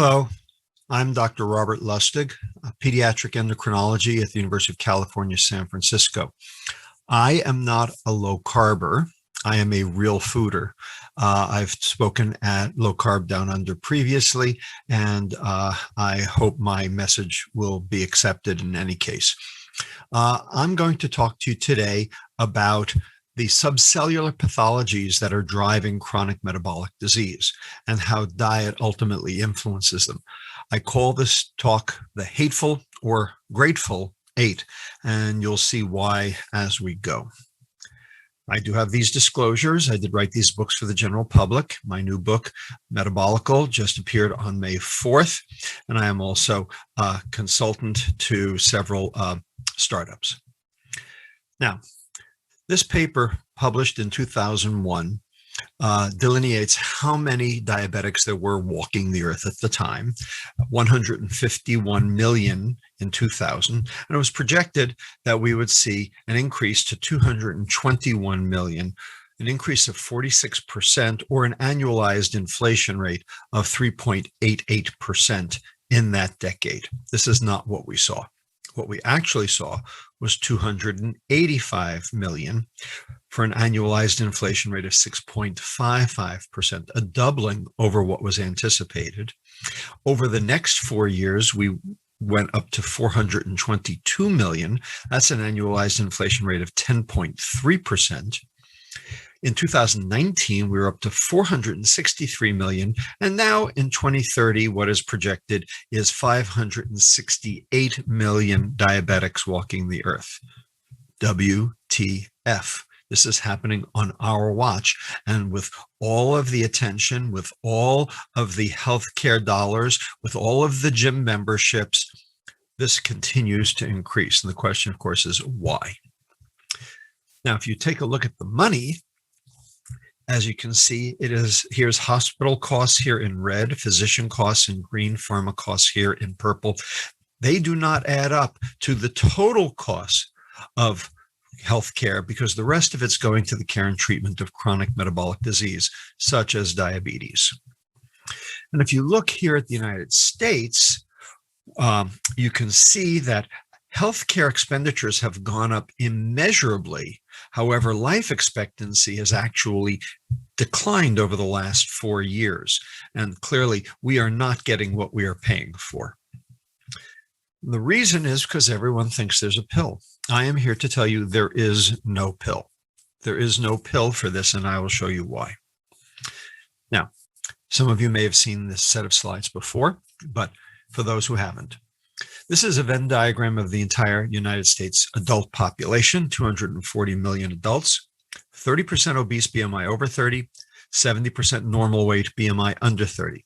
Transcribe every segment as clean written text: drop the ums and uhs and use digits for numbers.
Hello, I'm Dr. Robert Lustig, a pediatric endocrinology at the University of California, San Francisco. I am not a low carber. I am a real fooder. I've spoken at Low Carb Down Under previously, and I hope my message will be accepted in any case. I'm going to talk to you today about the subcellular pathologies that are driving chronic metabolic disease and how diet ultimately influences them. I call this talk the Hateful or Grateful 8, and you'll see why as we go. I do have these disclosures. I did write these books for the general public. My new book, Metabolical, just appeared on May 4th, and I am also a consultant to several startups. Now, this paper, published in 2001, delineates how many diabetics there were walking the earth at the time, 151 million in 2000, and it was projected that we would see an increase to 221 million, an increase of 46%, or an annualized inflation rate of 3.88% in that decade. This is not what we saw. What we actually saw was 285 million for an annualized inflation rate of 6.55%, a doubling over what was anticipated. Over the next 4 years, we went up to 422 million. That's an annualized inflation rate of 10.3%. In 2019, we were up to 463 million. And now in 2030, what is projected is 568 million diabetics walking the earth. WTF. This is happening on our watch. And with all of the attention, with all of the healthcare dollars, with all of the gym memberships, this continues to increase. And the question, of course, is why? Now, if you take a look at the money, as you can see, here's hospital costs here in red, physician costs in green, pharma costs here in purple. They do not add up to the total cost of healthcare because the rest of it's going to the care and treatment of chronic metabolic disease, such as diabetes. And if you look here at the United States, you can see that healthcare expenditures have gone up immeasurably. However, life expectancy has actually declined over the last 4 years. And clearly, we are not getting what we are paying for. The reason is because everyone thinks there's a pill. I am here to tell you there is no pill. There is no pill for this, and I will show you why. Now, some of you may have seen this set of slides before, but for those who haven't, this is a Venn diagram of the entire United States adult population, 240 million adults, 30% obese BMI over 30, 70% normal weight BMI under 30.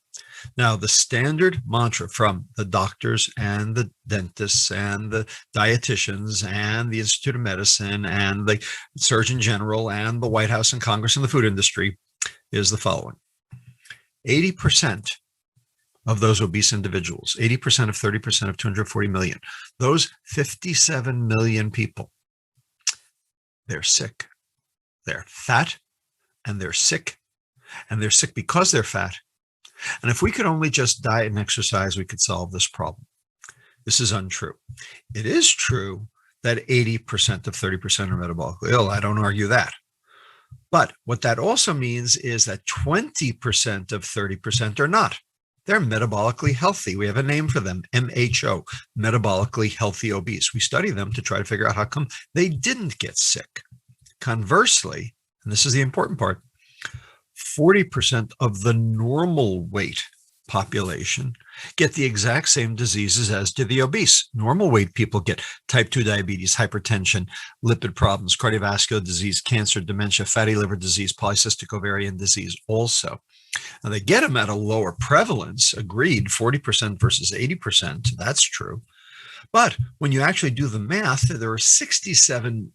Now, the standard mantra from the doctors and the dentists and the dietitians and the Institute of Medicine and the Surgeon General and the White House and Congress and the food industry is the following. 80% of those obese individuals, 80% of 30% of 240 million, those 57 million people, they're sick. They're fat and they're sick, and they're sick because they're fat. And if we could only just diet and exercise, we could solve this problem. This is untrue. It is true that 80% of 30% are metabolically ill. I don't argue that. But what that also means is that 20% of 30% are not. They're metabolically healthy. We have a name for them, MHO, metabolically healthy obese. We study them to try to figure out how come they didn't get sick. Conversely, and this is the important part, 40% of the normal weight population get the exact same diseases as do the obese. Normal weight people get type 2 diabetes, hypertension, lipid problems, cardiovascular disease, cancer, dementia, fatty liver disease, polycystic ovarian disease also. Now, they get them at a lower prevalence, agreed, 40% versus 80%, that's true. But when you actually do the math, there are 67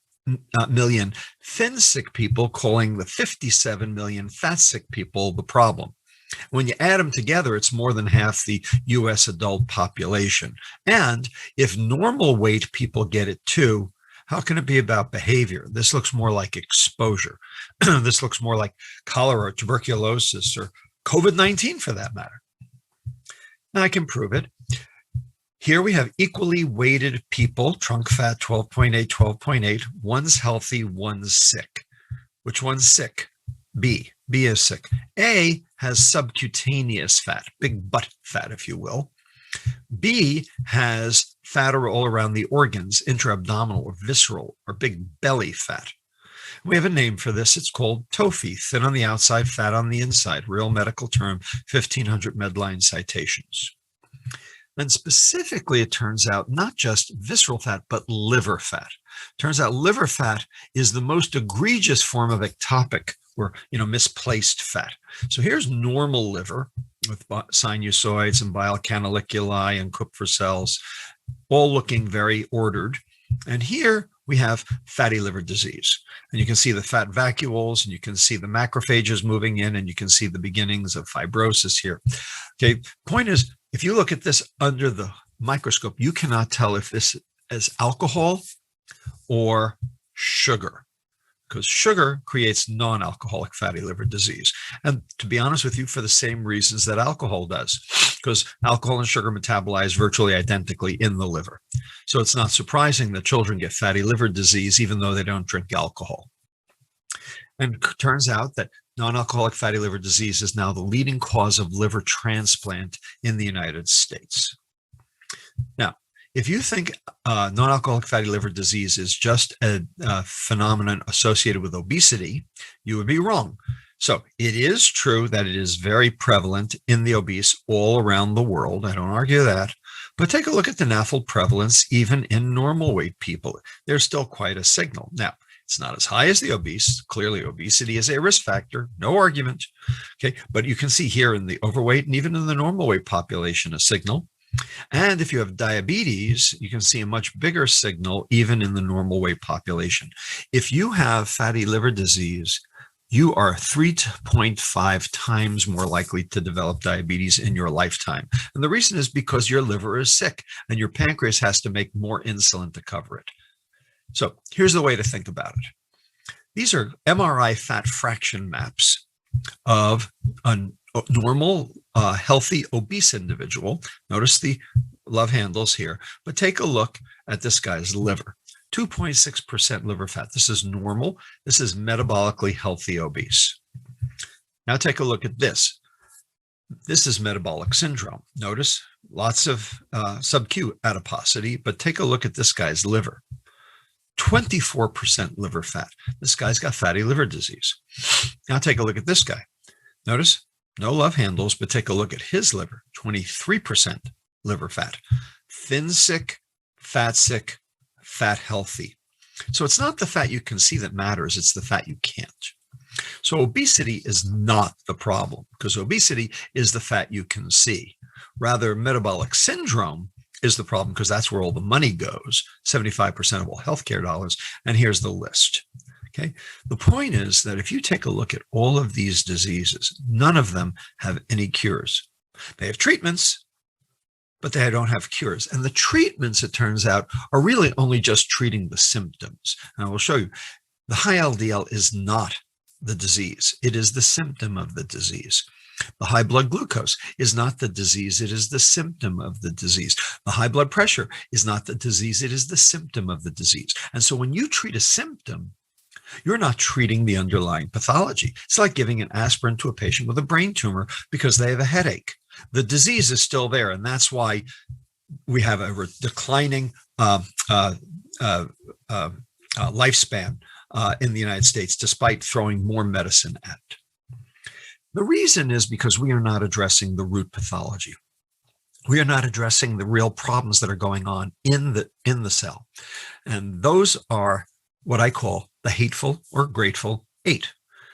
million thin sick people, calling the 57 million fat sick people the problem. When you add them together, it's more than half the US adult population. And if normal weight people get it too, how can it be about behavior? This looks more like exposure. This looks more like cholera, or tuberculosis, or COVID-19 for that matter. And I can prove it. Here we have equally weighted people, trunk fat 12.8, 12.8. One's healthy, one's sick. Which one's sick? B. B is sick. A has subcutaneous fat, big butt fat, if you will. B has fat all around the organs, intra-abdominal or visceral or big belly fat. We have a name for this. It's called TOFI, thin on the outside, fat on the inside, real medical term, 1,500 Medline citations. And specifically, it turns out not just visceral fat, but liver fat. Turns out liver fat is the most egregious form of ectopic or misplaced fat. So here's normal liver with sinusoids and bile canaliculi and Kupffer cells, all looking very ordered. And here we have fatty liver disease. And you can see the fat vacuoles, and you can see the macrophages moving in, and you can see the beginnings of fibrosis here. Okay, point is, if you look at this under the microscope, you cannot tell if this is alcohol or sugar, because sugar creates non-alcoholic fatty liver disease. And to be honest with you, for the same reasons that alcohol does, because alcohol and sugar metabolize virtually identically in the liver. So it's not surprising that children get fatty liver disease, even though they don't drink alcohol. And it turns out that non-alcoholic fatty liver disease is now the leading cause of liver transplant in the United States. Now, if you think non-alcoholic fatty liver disease is just a phenomenon associated with obesity, you would be wrong. So it is true that it is very prevalent in the obese all around the world. I don't argue that. But take a look at the NAFLD prevalence, even in normal weight people. There's still quite a signal. Now, it's not as high as the obese. Clearly, obesity is a risk factor, no argument. Okay, but you can see here in the overweight and even in the normal weight population a signal. And if you have diabetes, you can see a much bigger signal even in the normal weight population. If you have fatty liver disease, you are 3.5 times more likely to develop diabetes in your lifetime. And the reason is because your liver is sick and your pancreas has to make more insulin to cover it. So here's the way to think about it. These are MRI fat fraction maps of a normal, healthy, obese individual. Notice the love handles here, but take a look at this guy's liver. 2.6% liver fat. This is normal. This is metabolically healthy obese. Now take a look at this. This is metabolic syndrome. Notice lots of sub-Q adiposity, but take a look at this guy's liver. 24% liver fat. This guy's got fatty liver disease. Now take a look at this guy. Notice no love handles, but take a look at his liver. 23% liver fat. Thin sick, fat healthy. So it's not the fat you can see that matters, it's the fat you can't. So obesity is not the problem, because obesity is the fat you can see. Rather, metabolic syndrome is the problem, because that's where all the money goes, 75% of all healthcare dollars. And here's the list. Okay. The point is that if you take a look at all of these diseases, none of them have any cures. They have treatments, but they don't have cures. And the treatments, it turns out, are really only just treating the symptoms. And I will show you, the high LDL is not the disease. It is the symptom of the disease. The high blood glucose is not the disease. It is the symptom of the disease. The high blood pressure is not the disease. It is the symptom of the disease. And so when you treat a symptom, you're not treating the underlying pathology. It's like giving an aspirin to a patient with a brain tumor because they have a headache. The disease is still there, and that's why we have a declining lifespan in the United States, despite throwing more medicine at it. The reason is because we are not addressing the root pathology. We are not addressing the real problems that are going on in the cell, and those are what I call the hateful or grateful 8.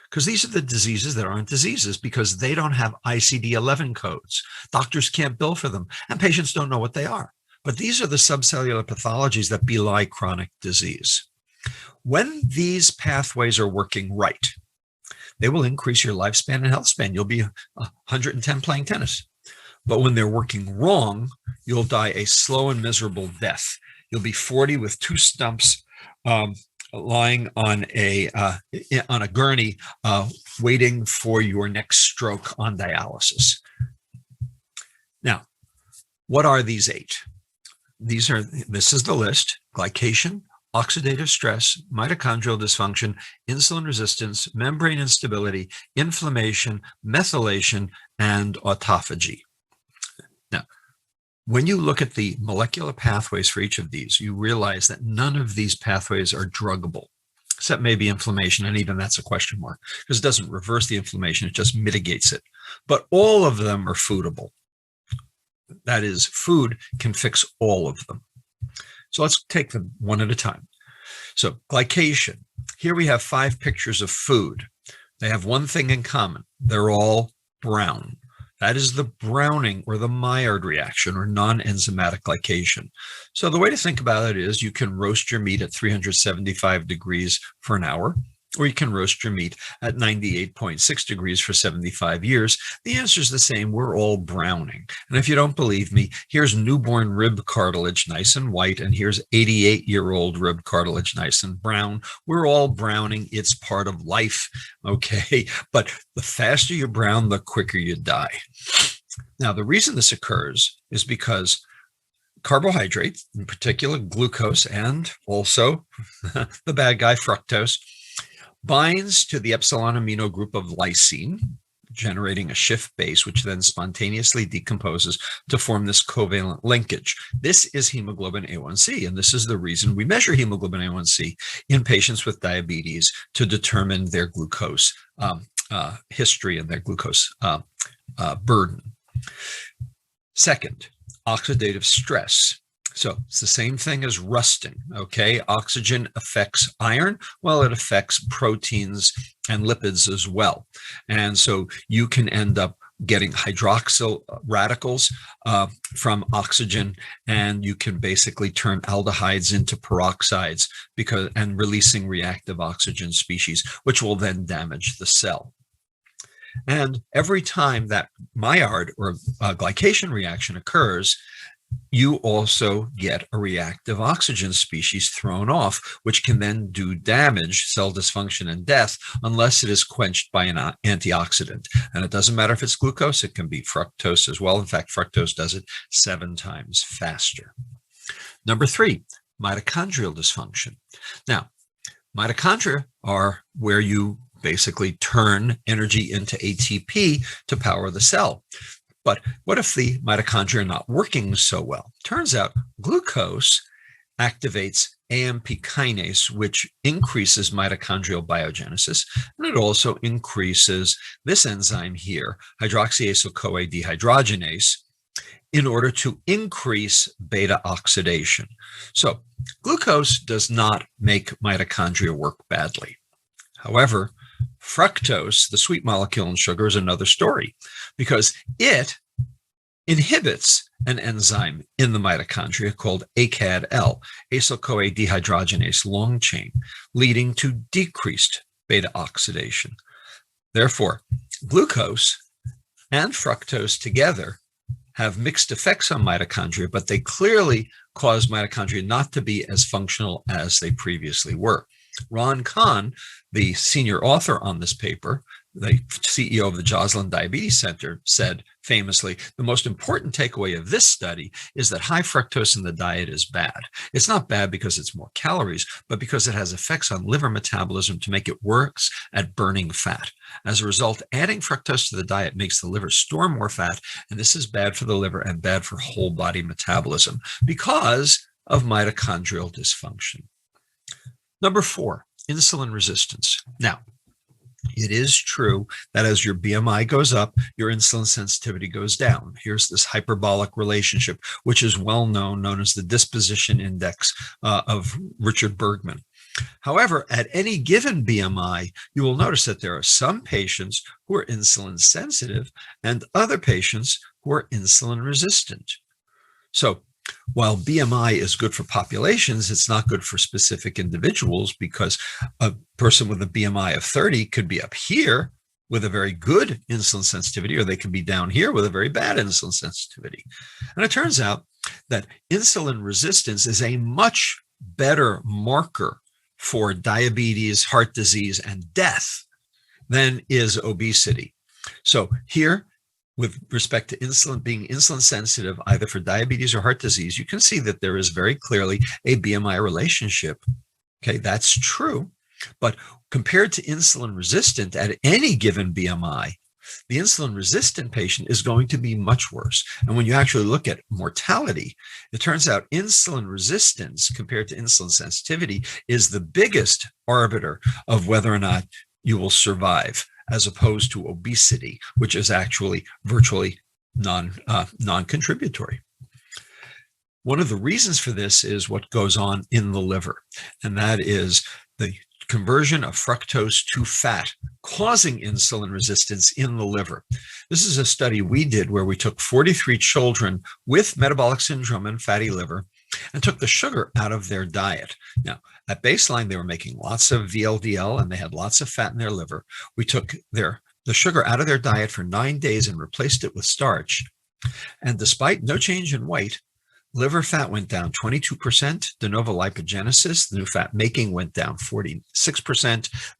Because these are the diseases that aren't diseases because they don't have ICD-11 codes. Doctors can't bill for them, and patients don't know what they are. But these are the subcellular pathologies that belie chronic disease. When these pathways are working right, they will increase your lifespan and health span. You'll be 110 playing tennis. But when they're working wrong, you'll die a slow and miserable death. You'll be 40 with 2 stumps, lying on a gurney, waiting for your next stroke on dialysis. Now, What are these 8? This is the list: glycation, oxidative stress, mitochondrial dysfunction, insulin resistance, membrane instability, inflammation, methylation, and autophagy. Now, when you look at the molecular pathways for each of these, you realize that none of these pathways are druggable, except maybe inflammation, and even that's a question mark, because it doesn't reverse the inflammation, it just mitigates it. But all of them are foodable. That is, food can fix all of them. So let's take them one at a time. So glycation. Here we have 5 pictures of food. They have one thing in common. They're all brown. That is the browning or the Maillard reaction, or non-enzymatic glycation. So the way to think about it is you can roast your meat at 375 degrees for an hour, or you can roast your meat at 98.6 degrees for 75 years. The answer is the same. We're all browning. And if you don't believe me, here's newborn rib cartilage, nice and white, and here's 88-year-old rib cartilage, nice and brown. We're all browning. It's part of life, okay? But the faster you brown, the quicker you die. Now, the reason this occurs is because carbohydrates, in particular glucose, and also the bad guy, fructose, binds to the epsilon amino group of lysine, generating a Schiff base, which then spontaneously decomposes to form this covalent linkage. This is hemoglobin A1C, and this is the reason we measure hemoglobin A1C in patients with diabetes to determine their glucose history and their glucose burden. Second, oxidative stress. So it's the same thing as rusting, okay? Oxygen affects iron, well, it affects proteins and lipids as well. And so you can end up getting hydroxyl radicals from oxygen, and you can basically turn aldehydes into peroxides and releasing reactive oxygen species, which will then damage the cell. And every time that Maillard or glycation reaction occurs, you also get a reactive oxygen species thrown off, which can then do damage, cell dysfunction, and death unless it is quenched by an antioxidant. And it doesn't matter if it's glucose, it can be fructose as well. In fact, fructose does it 7 times faster. Number 3, mitochondrial dysfunction. Now, mitochondria are where you basically turn energy into ATP to power the cell. But what if the mitochondria are not working so well? Turns out glucose activates AMP kinase, which increases mitochondrial biogenesis, and it also increases this enzyme here, hydroxyacyl-CoA dehydrogenase, in order to increase beta oxidation. So glucose does not make mitochondria work badly. However, fructose, the sweet molecule in sugar, is another story, because it inhibits an enzyme in the mitochondria called ACAD-L, acyl-CoA dehydrogenase long chain, leading to decreased beta oxidation. Therefore, glucose and fructose together have mixed effects on mitochondria, but they clearly cause mitochondria not to be as functional as they previously were. Ron Kahn, the senior author on this paper, the CEO of the Joslin Diabetes Center, said famously, the most important takeaway of this study is that high fructose in the diet is bad. It's not bad because it's more calories, but because it has effects on liver metabolism to make it worse at burning fat. As a result, adding fructose to the diet makes the liver store more fat, and this is bad for the liver and bad for whole body metabolism because of mitochondrial dysfunction. Number 4, insulin resistance. Now, it is true that as your BMI goes up, your insulin sensitivity goes down. Here's this hyperbolic relationship, which is well known as the disposition index of Richard Bergman. However, at any given BMI, you will notice that there are some patients who are insulin sensitive and other patients who are insulin resistant. So while BMI is good for populations, it's not good for specific individuals, because a person with a BMI of 30 could be up here with a very good insulin sensitivity, or they could be down here with a very bad insulin sensitivity. And it turns out that insulin resistance is a much better marker for diabetes, heart disease, and death than is obesity. So here, with respect to insulin, being insulin sensitive, either for diabetes or heart disease, you can see that there is very clearly a BMI relationship. Okay, that's true. But compared to insulin resistant at any given BMI, the insulin resistant patient is going to be much worse. And when you actually look at mortality, it turns out insulin resistance compared to insulin sensitivity is the biggest arbiter of whether or not you will survive, as opposed to obesity, which is actually virtually non-contributory. One of the reasons for this is what goes on in the liver, and that is the conversion of fructose to fat, causing insulin resistance in the liver. This is a study we did where we took 43 children with metabolic syndrome and fatty liver and took the sugar out of their diet. Now, at baseline, they were making lots of VLDL and they had lots of fat in their liver. We took the sugar out of their diet for 9 days and replaced it with starch. And despite no change in weight, liver fat went down 22%, de novo lipogenesis, the new fat making, went down 46%,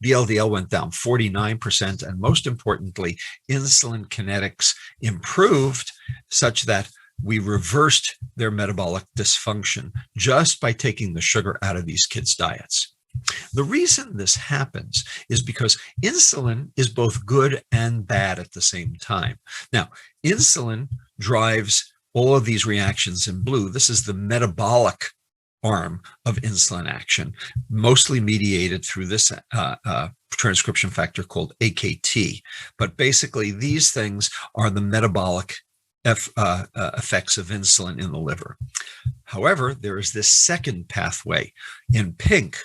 VLDL went down 49%, and most importantly, insulin kinetics improved such that we reversed their metabolic dysfunction just by taking the sugar out of these kids' diets. The reason this happens is because insulin is both good and bad at the same time. Now, insulin drives all of these reactions in blue. This is the metabolic arm of insulin action, mostly mediated through this transcription factor called AKT. But basically, these things are the metabolic effects of insulin in the liver. However, there is this second pathway in pink.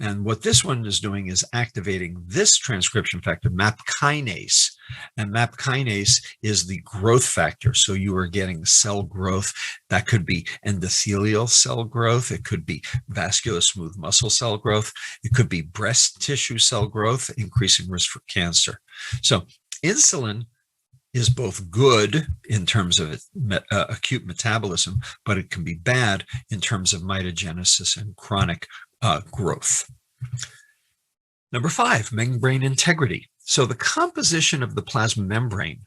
And what this one is doing is activating this transcription factor, MAP kinase. And MAP kinase is the growth factor. So you are getting cell growth. That could be endothelial cell growth. It could be vascular smooth muscle cell growth. It could be breast tissue cell growth, increasing risk for cancer. So insulin is both good in terms of acute metabolism, but it can be bad in terms of mitogenesis and chronic growth. Number 5, membrane integrity. So the composition of the plasma membrane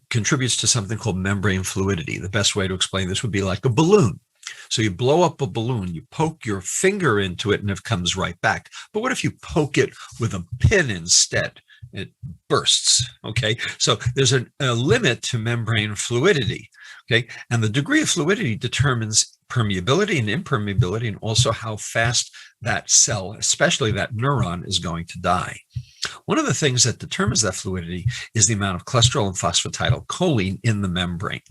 contributes to something called membrane fluidity. The best way to explain this would be like a balloon. So you blow up a balloon, you poke your finger into it and it comes right back. But what if you poke it with a pin instead? It bursts, okay? So there's a limit to membrane fluidity, okay? And the degree of fluidity determines permeability and impermeability, and also how fast that cell, especially that neuron, is going to die. One of the things that determines that fluidity is the amount of cholesterol and phosphatidylcholine in the membrane.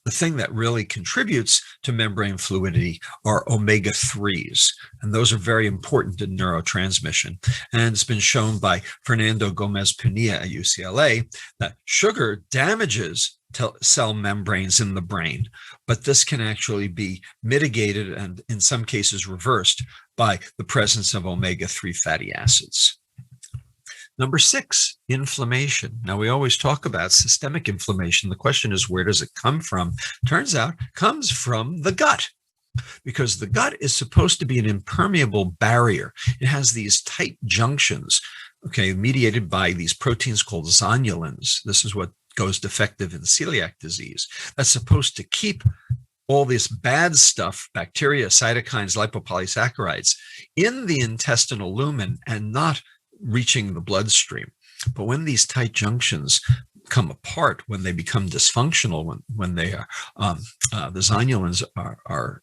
The thing that really contributes to membrane fluidity are omega-3s, and those are very important in neurotransmission. And it's been shown by Fernando Gomez-Pinilla at UCLA that sugar damages cell membranes in the brain, but this can actually be mitigated and in some cases reversed by the presence of omega-3 fatty acids. Number 6, inflammation. Now, we always talk about systemic inflammation. The question is, where does it come from? Turns out it comes from the gut, because the gut is supposed to be an impermeable barrier. It has these tight junctions, okay, mediated by these proteins called zonulins. This is what goes defective in celiac disease. That's supposed to keep all this bad stuff, bacteria, cytokines, lipopolysaccharides, in the intestinal lumen and not reaching the bloodstream. But when these tight junctions come apart, when they become dysfunctional, when they are the zonulins are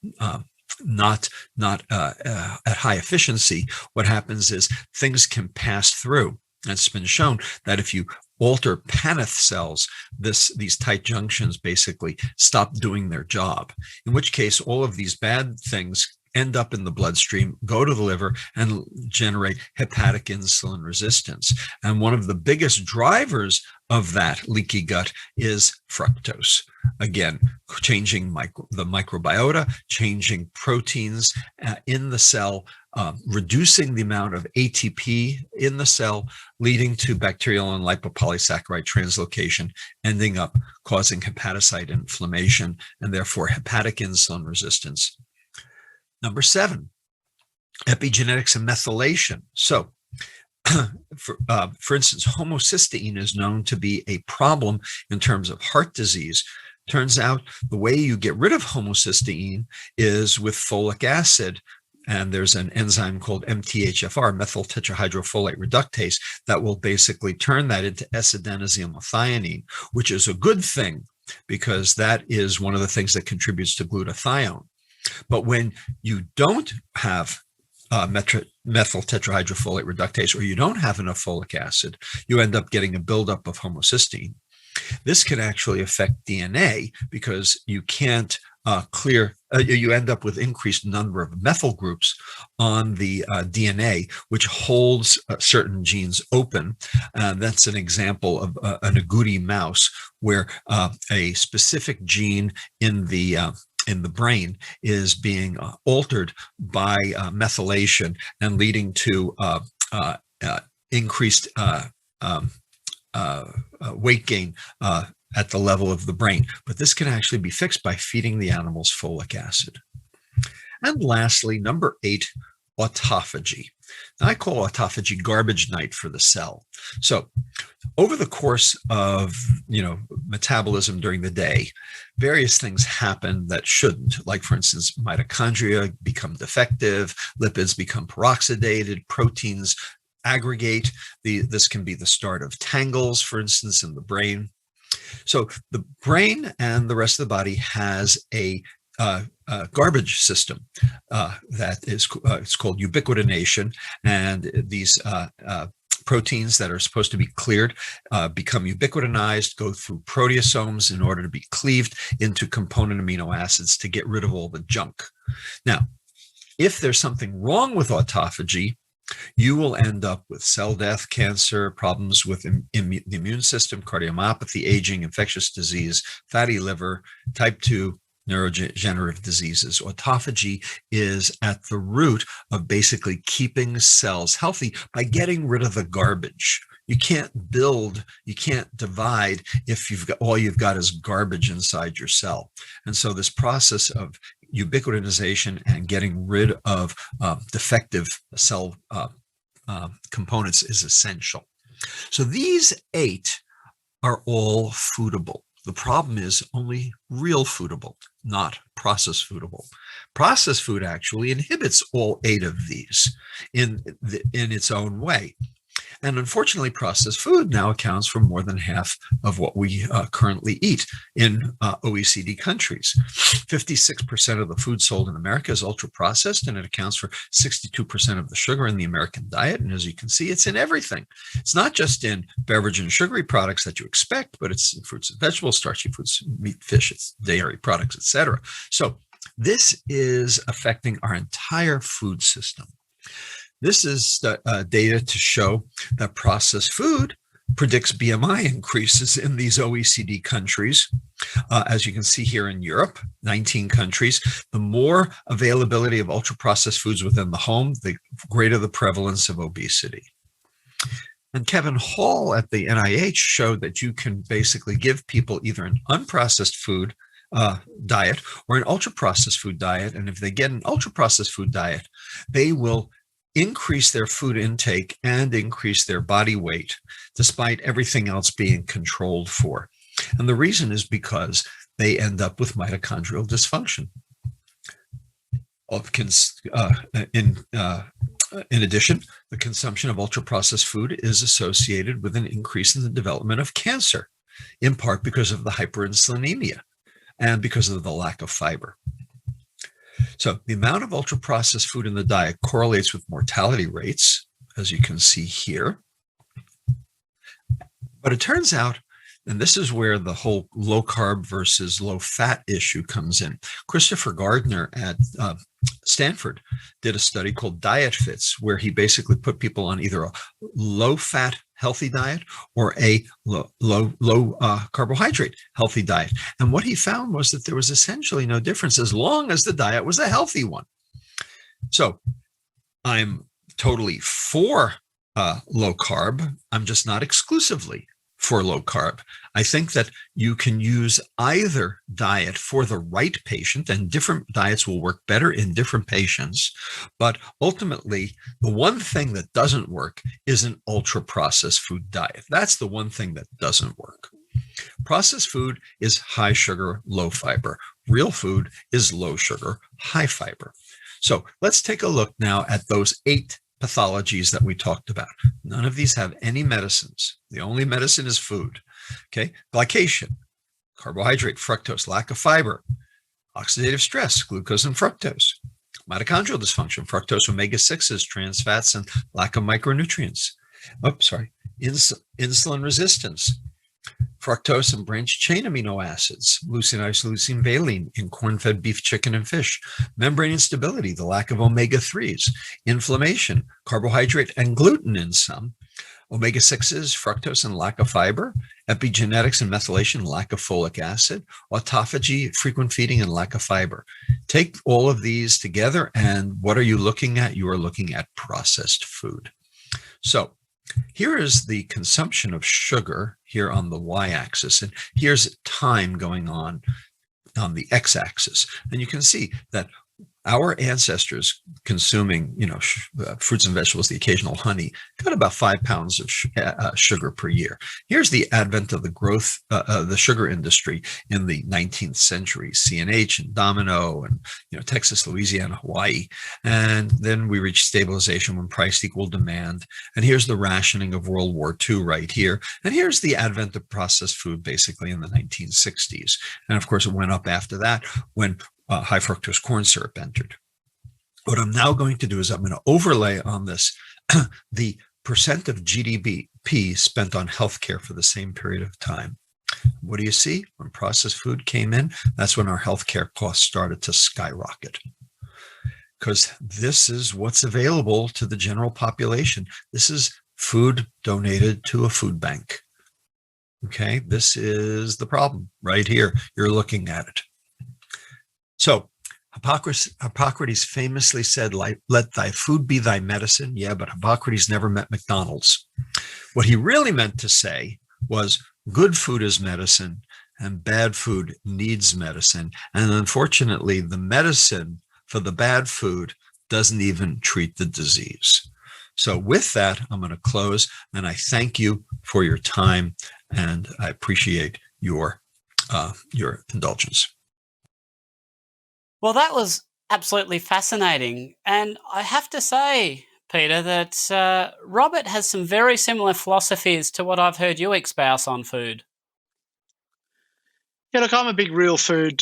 not at high efficiency, what happens is things can pass through. And it's been shown that if you alter Paneth cells, these tight junctions basically stop doing their job, in which case all of these bad things end up in the bloodstream, go to the liver, and generate hepatic insulin resistance. And one of the biggest drivers of that leaky gut is fructose. Again, changing the microbiota, changing proteins in the cell, reducing the amount of ATP in the cell, leading to bacterial and lipopolysaccharide translocation, ending up causing hepatocyte inflammation and therefore hepatic insulin resistance. Number 7, epigenetics and methylation. So for instance, homocysteine is known to be a problem in terms of heart disease. Turns out the way you get rid of homocysteine is with folic acid. And there's an enzyme called MTHFR, methyl tetrahydrofolate reductase, that will basically turn that into S-adenosylmethionine, which is a good thing because that is one of the things that contributes to glutathione. But when you don't have methyl tetrahydrofolate reductase, or you don't have enough folic acid, you end up getting a buildup of homocysteine. This can actually affect DNA because you can't you end up with increased number of methyl groups on the DNA, which holds certain genes open. That's an example of an agouti mouse, where a specific gene in the brain is being altered by methylation and leading to increased weight gain at the level of the brain. But this can actually be fixed by feeding the animals folic acid. And lastly, number 8, autophagy. Now, I call autophagy garbage night for the cell. So over the course of metabolism during the day, various things happen that shouldn't. Like, for instance, mitochondria become defective, lipids become peroxidated, proteins aggregate. This can be the start of tangles, for instance, in the brain. So the brain and the rest of the body has a garbage system that is it's called ubiquitination, and these proteins that are supposed to be cleared become ubiquitinized, go through proteasomes in order to be cleaved into component amino acids to get rid of all the junk. Now, if there's something wrong with autophagy, you will end up with cell death, cancer, problems with the immune system, cardiomyopathy, aging, infectious disease, fatty liver, type 2 neurodegenerative diseases. Autophagy is at the root of basically keeping cells healthy by getting rid of the garbage. You can't build, you can't divide if all you've got is garbage inside your cell. And so this process of ubiquitinization and getting rid of defective cell components is essential. So these 8 are all foodable. The problem is only real foodable, not processed foodable. Processed food actually inhibits all 8 of these in its own way. And unfortunately, processed food now accounts for more than half of what we currently eat in OECD countries. 56% of the food sold in America is ultra-processed, and it accounts for 62% of the sugar in the American diet. And as you can see, it's in everything. It's not just in beverage and sugary products that you expect, but it's in fruits and vegetables, starchy foods, meat, fish, it's dairy products, etc. So this is affecting our entire food system. This is data to show that processed food predicts BMI increases in these OECD countries. As you can see here in Europe, 19 countries, the more availability of ultra-processed foods within the home, the greater the prevalence of obesity. And Kevin Hall at the NIH showed that you can basically give people either an unprocessed food diet or an ultra-processed food diet. And if they get an ultra-processed food diet, they will increase their food intake and increase their body weight, despite everything else being controlled for. And the reason is because they end up with mitochondrial dysfunction. In addition, the consumption of ultra-processed food is associated with an increase in the development of cancer, in part because of the hyperinsulinemia and because of the lack of fiber. So the amount of ultra-processed food in the diet correlates with mortality rates, as you can see here. But it turns out, and this is where the whole low carb versus low fat issue comes in. Christopher Gardner at Stanford did a study called Diet Fits, where he basically put people on either a low fat healthy diet or a low carbohydrate healthy diet. And what he found was that there was essentially no difference as long as the diet was a healthy one. So I'm totally for low carb. I'm just not exclusively for low carb. I think that you can use either diet for the right patient, and different diets will work better in different patients. But ultimately, the one thing that doesn't work is an ultra-processed food diet. That's the one thing that doesn't work. Processed food is high sugar, low fiber. Real food is low sugar, high fiber. So let's take a look now at those 8 pathologies that we talked about. None of these have any medicines. The only medicine is food. Okay, glycation, carbohydrate, fructose, lack of fiber, oxidative stress, glucose and fructose, mitochondrial dysfunction, fructose, omega-6s, trans fats, and lack of micronutrients. Insulin resistance, fructose and branched chain amino acids, leucine, isoleucine, valine in corn-fed beef, chicken, and fish, membrane instability, the lack of omega-3s, inflammation, carbohydrate and gluten in some, omega-6s, fructose and lack of fiber, epigenetics and methylation, lack of folic acid, autophagy, frequent feeding, and lack of fiber. Take all of these together, and what are you looking at? You are looking at processed food. So here is the consumption of sugar here on the y-axis, and here's time going on the x-axis. And you can see that our ancestors consuming, fruits and vegetables, the occasional honey, got about 5 pounds of sugar per year. Here's the advent of the growth of the sugar industry in the 19th century, C&H and Domino and, Texas, Louisiana, Hawaii. And then we reached stabilization when price equaled demand. And here's the rationing of World War II right here. And here's the advent of processed food basically in the 1960s. And of course, it went up after that when high fructose corn syrup entered. What I'm now going to do is I'm going to overlay on this the percent of GDP spent on healthcare for the same period of time. What do you see? When processed food came in, that's when our healthcare costs started to skyrocket. Because this is what's available to the general population. This is food donated to a food bank. Okay, this is the problem right here. You're looking at it. So Hippocrates famously said, let thy food be thy medicine. Yeah, but Hippocrates never met McDonald's. What he really meant to say was good food is medicine and bad food needs medicine. And unfortunately, the medicine for the bad food doesn't even treat the disease. So with that, I'm going to close, and I thank you for your time, and I appreciate your indulgence. Well, that was absolutely fascinating. And I have to say, Peter, that Robert has some very similar philosophies to what I've heard you espouse on food. Yeah, look, I'm a big real food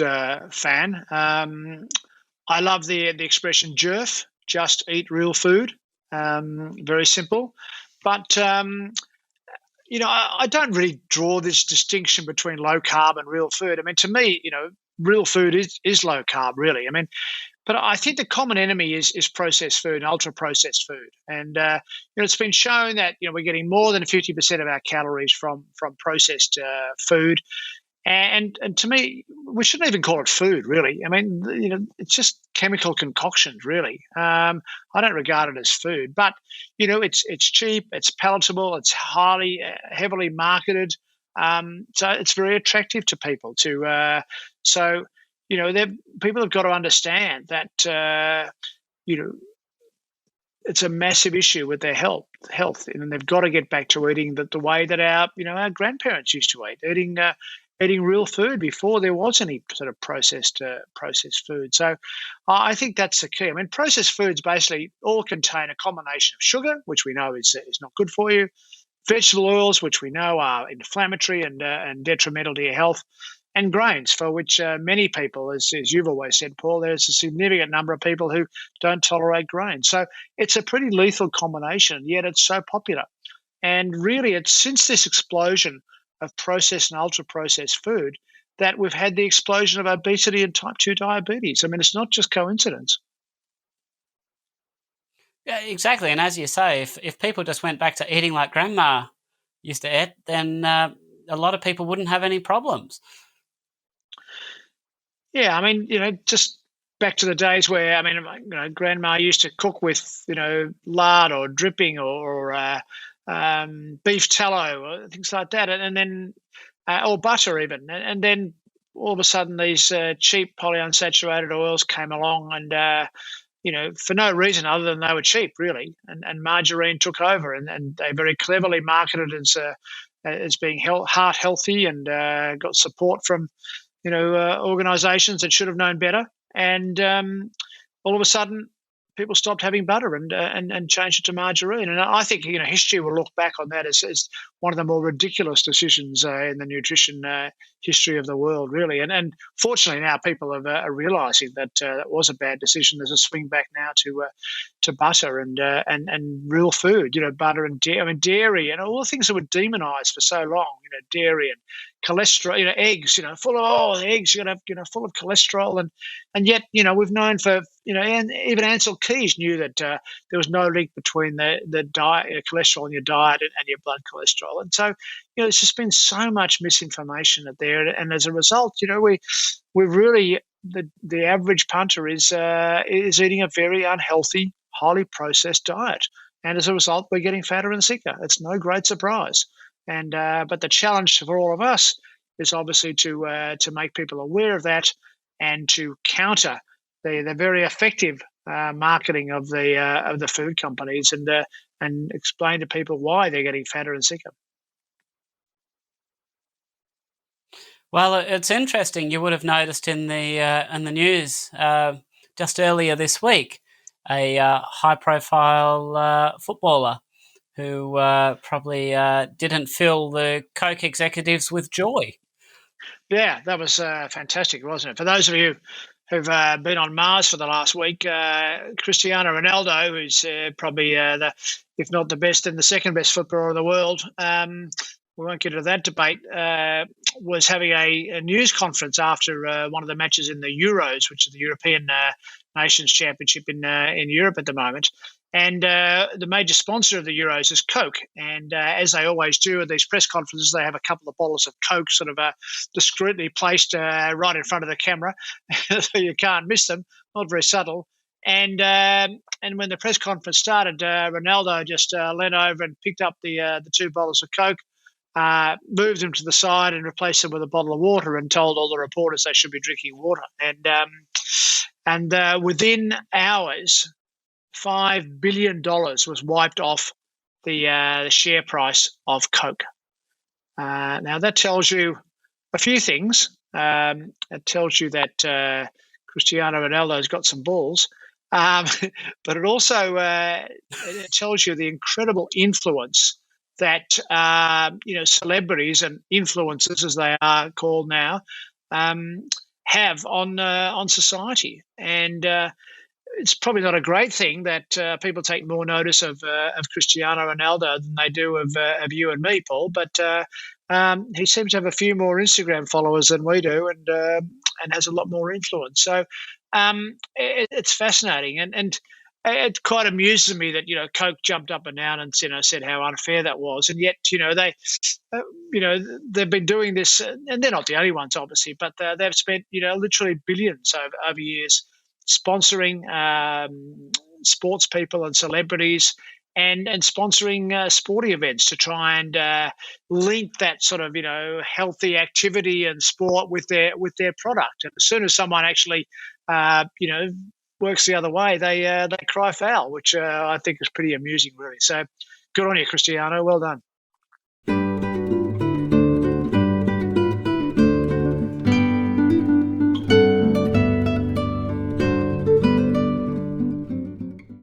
fan. I love the expression "jerf," just eat real food. Very simple, but I don't really draw this distinction between low carb and real food. I mean, to me, real food is low carb, really. I mean, but I think the common enemy is processed food and ultra processed food, and it's been shown that we're getting more than 50% of our calories from processed food. And to me, we shouldn't even call it food, really. I mean, it's just chemical concoctions, really. I don't regard it as food, but it's cheap, it's palatable, it's heavily marketed, so it's very attractive to people. People have got to understand that it's a massive issue with their health, and they've got to get back to eating the way that our grandparents used to eat, eating real food before there was any sort of processed food. So I think that's the key. I mean, processed foods basically all contain a combination of sugar, which we know is not good for you, vegetable oils, which we know are inflammatory and detrimental to your health, and grains, for which many people, as you've always said, Paul, there's a significant number of people who don't tolerate grains. So it's a pretty lethal combination, yet it's so popular. And really, it's since this explosion of processed and ultra-processed food that we've had the explosion of obesity and type 2 diabetes. I mean, it's not just coincidence. Yeah, exactly. And as you say, if people just went back to eating like grandma used to eat, then a lot of people wouldn't have any problems. Yeah, I mean, just back to the days where, grandma used to cook with, lard or dripping or beef tallow, or things like that, and then or butter even, and then all of a sudden these cheap polyunsaturated oils came along, and for no reason other than they were cheap, really, and margarine took over, and they very cleverly marketed as being heart healthy, and got support from organisations that should have known better, and all of a sudden people stopped having butter and changed it to margarine. And I think history will look back on that as one of the more ridiculous decisions in the nutrition history of the world, really. And fortunately now people are realising that that was a bad decision. There's a swing back now to butter and real food, butter and dairy. I mean, dairy and all the things that were demonised for so long, dairy and cholesterol, eggs, full of eggs, full of cholesterol, and yet we've known for and even Ansel Keys knew that there was no link between the diet, cholesterol in your diet and your blood cholesterol, and so there's just been so much misinformation out there, and as a result, we really the average punter is eating a very unhealthy, highly processed diet, and as a result, we're getting fatter and sicker. It's no great surprise. And but the challenge for all of us is obviously to make people aware of that and to counter the very effective marketing of the food companies and explain to people why they're getting fatter and sicker. Well, it's interesting. You would have noticed in the news just earlier this week, a high-profile footballer who probably didn't fill the Coke executives with joy. Yeah, that was fantastic, wasn't it? For those of you who've been on Mars for the last week, Cristiano Ronaldo, who's probably if not the best, then the second best footballer in the world, we won't get into that debate, was having a news conference after one of the matches in the Euros, which is the European Nations Championship in Europe at the moment. And the major sponsor of the Euros is Coke. And as they always do at these press conferences, they have a couple of bottles of Coke sort of discreetly placed right in front of the camera, so you can't miss them. Not very subtle. And when the press conference started, Ronaldo just leant over and picked up the two bottles of Coke, moved them to the side and replaced them with a bottle of water, and told all the reporters they should be drinking water. And within hours, $5 billion was wiped off the share price of Coke. Now, that tells you a few things. It tells you that Cristiano Ronaldo's got some balls, but it also it tells you the incredible influence that celebrities and influencers, as they are called now, have on society. And it's probably not a great thing that people take more notice of Cristiano Ronaldo than they do of you and me, Paul. But he seems to have a few more Instagram followers than we do, and has a lot more influence. So it's fascinating, and it quite amuses me that Coke jumped up and down and said how unfair that was, and yet they've been doing this, and they're not the only ones, obviously, but they've spent literally billions over years sponsoring sports people and celebrities, and sponsoring sporting events to try and link that sort of healthy activity and sport with their product. And as soon as someone actually works the other way, they cry foul, which I think is pretty amusing, really. So good on you, Cristiano. Well done.